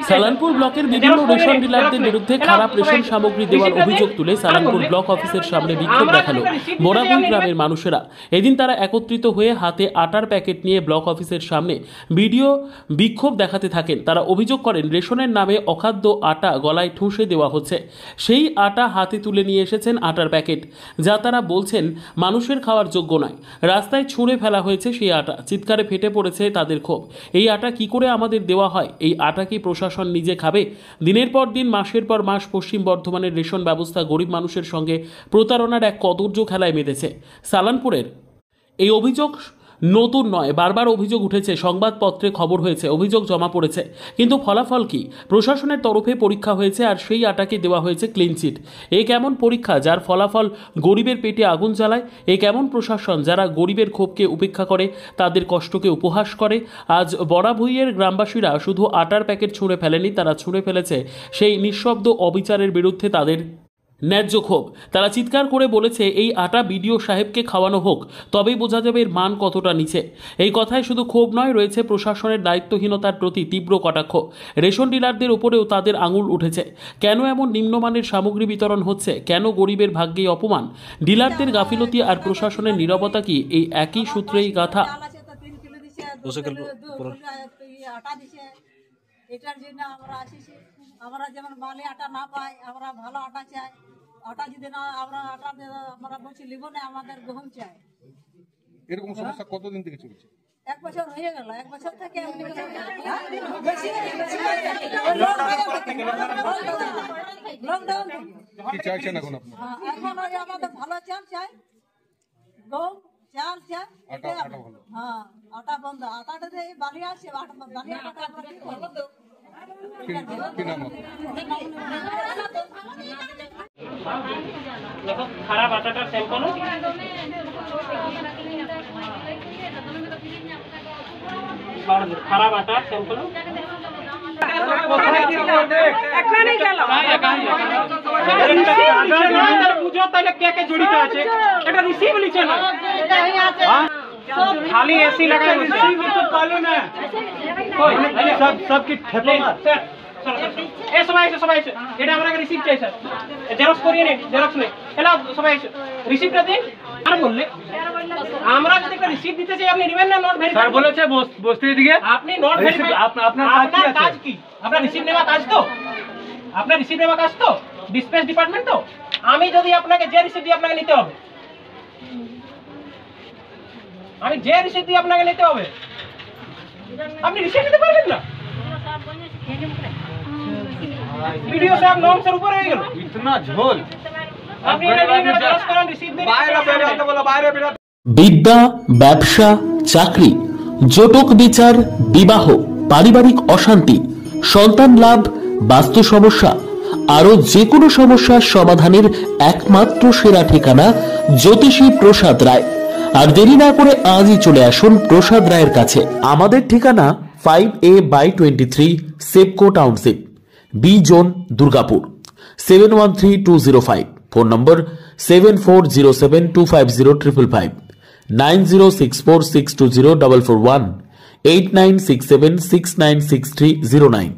সালানপুর ব্লকের বিভিন্ন রেশন ডিলারদের বিরুদ্ধে খারাপ রেশন সামগ্রী দেওয়ার অভিযোগ তুলে সালানপুর ব্লক অফিসের সামনে বিক্ষোভ দেখালো বড়াভুই গ্রামের মানুষেরা। এদিন তারা একত্রিত হয়ে হাতে আটার প্যাকেট নিয়ে ব্লক অফিসের সামনে বিক্ষোভ দেখাতে থাকেন। তারা অভিযোগ করেন রেশনের নামে অখাদ্য আটা গলায় ঠুসে দেওয়া হচ্ছে। সেই আটা হাতে তুলে নিয়ে এসেছেন আটার প্যাকেট, যা তারা বলছেন মানুষের খাওয়ার যোগ্য নয়। রাস্তায় ছুঁড়ে ফেলা হয়েছে সেই আটা। চিৎকারে ফেটে পড়েছে তাদের ক্ষোভ। এই আটা কি করে আমাদের দেওয়া হয়? এই আটা কি প্রশাসন নিজে খাবে? দিনের পর দিন, মাসের পর মাস পশ্চিম বর্ধমানের রেশন ব্যবস্থা গরিব মানুষের সঙ্গে প্রতারণার এক কদর্য খেলায় মেতেছে। সালানপুরের এই অভিযোগ নতুন নয়, বারবার অভিযোগ উঠেছে, সংবাদপত্রে খবর হয়েছে, অভিযোগ জমা পড়েছে, কিন্তু ফলাফল কি? প্রশাসনের তরফে পরীক্ষা হয়েছে আর সেই আটাকে দেওয়া হয়েছে ক্লিন চিট। এ কেমন পরীক্ষা যার ফলাফল গরিবের পেটে আগুন জ্বালায়? এ কেমন প্রশাসন যারা গরিবের ক্ষোভকে উপেক্ষা করে, তাদের কষ্টকে উপহাস করে? আজ বড়াভুইয়ের গ্রামবাসীরা শুধু আটার প্যাকেট ছুঁড়ে ফেলেনি, তারা ছুঁড়ে ফেলেছে সেই নিঃশব্দ অবিচারের বিরুদ্ধে তাদের ন্যায্য ক্ষোভ। তারা চিৎকার করে বলেছে এই আটা বিডিও সাহেবকে খাওয়ানো হোক, তবেই বোঝা যাবে এর মান কতটা নিচে। এই কথায় শুধু ক্ষোভ নয়, রয়েছে প্রশাসনের দায়িত্বহীনতার প্রতি তীব্র কটাক্ষ। রেশন ডিলারদের উপরেও তাদের আঙুল উঠেছে। কেন এমন নিম্নমানের সামগ্রী বিতরণ হচ্ছে? কেন গরিবের ভাগ্যেই অপমান? ডিলারদের গাফিলতি আর প্রশাসনের নীরবতা কি এই একই সূত্রেই গাথা? এটার জন্য আমরা আসিছি। আমরা যেমন বালি আটা না পাই, আমরা ভালো আটা চাই। আটা যদি না আমরা আটা আমরা বলছি লিব না, আমাদের গহম চাই। এরকম সমস্যা কতদিন থেকে চলছে? 1 বছর হয়ে গেল। 1 বছর থেকে লকডাউন। কি চাইছেন এখন আপনি? এখন আমাদের ভালো চাল চাই, গহম চাল চাই, আটা ভালো। হ্যাঁ, আটা বন্ধ। আটাটা যে বালি আছে, বালি আটা আমরা কি করব? কি নাম? দেখো খারাপ আটাটা স্যাম্পল খারাপ আটা স্যাম্পল বুঝো তাহলে কে কে জড়িত আছে। এটা রিসিভ লিখে না, খালি এসি লাগাই রিসিভ তো পালো না। সব কি ঠেপে স্যার এ সবাই এসে এটা আমরা রিসিভ চাই স্যার। জেরক্স করিয়ে নে, জেরক্স নেই এলা সবাই এসে রিসিভটা দিন। আর বললে আমরা যদি একটা রিসিভ দিতে চাই আপনি নেবেন না? নট ভেরিফাই স্যার বলেছে বসতে দিকে আপনি নট ভেরিফাই। আপনার কাজ কি? আপনার রিসিভ নেওয়া কাজ তো, আপনার রিসিভ নেওয়া কাজ তো ডিসপ্যাচ ডিপার্টমেন্ট তো। আমি যদি আপনাকে যে রিসিভ দিয়ে আপনাকে নিতে হবে, আমি যে রিসিভ দিয়ে আপনাকে নিতে হবে, আপনি রিসিভ নিতে পারবেন না। ভিডিও সাহেব নর্মসের উপরে হয়ে গেল ইতনা ঝোল। আপনি জাস্ট করেন রিসিভ দিন। বিদ্যা, ব্যবসা, চাকরি, জটক বিচার, বিবাহ, পারিবারিক অশান্তি, সন্তান লাভ, বাস্তু সমস্যা, আরো যে কোনো সমস্যার সমাধানের একমাত্র সেরা ঠিকানা জ্যোতিষী প্রসাদ রায়। আর দেরি না করে আজই চলে আসুন প্রসাদ রায়ের কাছে। আমাদের ঠিকানা 5A/23 Sepco township, B zone, Durgapur, 713205। Phone number 7407250555, 9064620441, 8967696309।